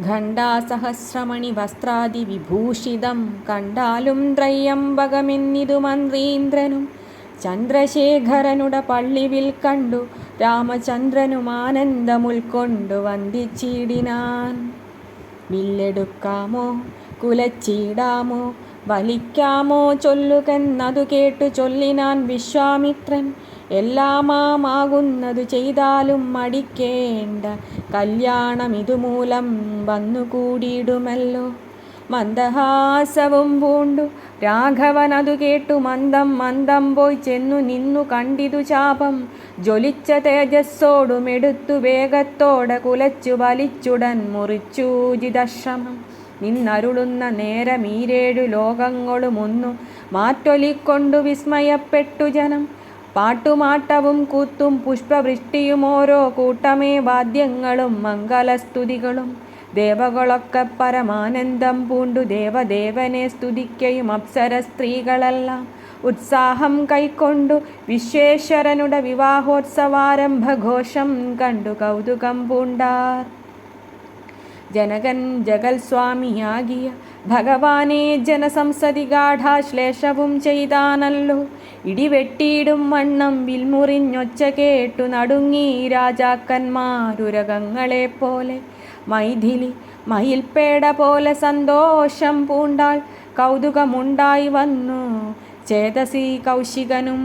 ഘണ്ടാസഹസ്രമണി വസ്ത്രാദിവിഭൂഷിതം കണ്ടാലും ത്രയംബകമെന്നിതു മന്ത്രീന്ദ്രനും ചന്ദ്രശേഖരനുട പള്ളിവിൽ കണ്ടു രാമചന്ദ്രനും ആനന്ദമുൾക്കൊണ്ടു വന്ദിച്ചിടിനാൻ. വില്ലെടുക്കാമോ കുലച്ചിടാമോ വലിക്കാമോ ചൊല്ലുകെന്നതു കേട്ടു ചൊല്ലിനാൻ വിശ്വാമിത്രൻ. എല്ലാമാകുന്നതു ചെയ്താലും മടിക്കേണ്ട, കല്യാണമിതുമൂലം വന്നുകൂടിയിടുമല്ലോ. മന്ദഹാസവും പൂണ്ടു രാഘവനതു കേട്ടു മന്ദം മന്ദം പോയി ചെന്നു നിന്നു കണ്ടിതു ചാപം ജ്വലിച്ച തേജസ്സോടുമെടുത്തു വേഗത്തോടെ കുലച്ചു വലിച്ചുടൻ മുറിച്ചൂജിതശ്രമം. നിന്നരുളുന്ന നേരമീരേഴു ലോകങ്ങളുമൊന്നു മാറ്റൊലിക്കൊണ്ടു വിസ്മയപ്പെട്ടു ജനം. പാട്ടുമാട്ടവും കൂത്തും പുഷ്പവൃഷ്ടിയും ഓരോ കൂട്ടമേ വാദ്യങ്ങളും മംഗളസ്തുതികളും. ദേവകളൊക്കെ പരമാനന്ദം പൂണ്ടു ദേവദേവനെ സ്തുതിക്കയും അപ്സര സ്ത്രീകളെല്ലാം ഉത്സാഹം കൈക്കൊണ്ടു വിശ്വേശ്വരനുട വിവാഹോത്സവാരംഭഘോഷം കണ്ടു കൗതുകം പൂണ്ടാർ. ജനകൻ ജഗൽ സ്വാമിയാകിയ ഭഗവാനെ ജനസംസതി ഗാഢാശ്ലേഷവും ചെയ്താനല്ലോ. ഇടിവെട്ടിയിടും വണ്ണം വിൽമുറിഞ്ഞൊച്ച കേട്ടു നടുങ്ങി രാജാക്കന്മാരുരകങ്ങളെപ്പോലെ. മൈഥിലി മയിൽപ്പേട പോലെ സന്തോഷം പൂണ്ടാൾ. കൗതുകമുണ്ടായി വന്നു ചേതസി കൗശികനും.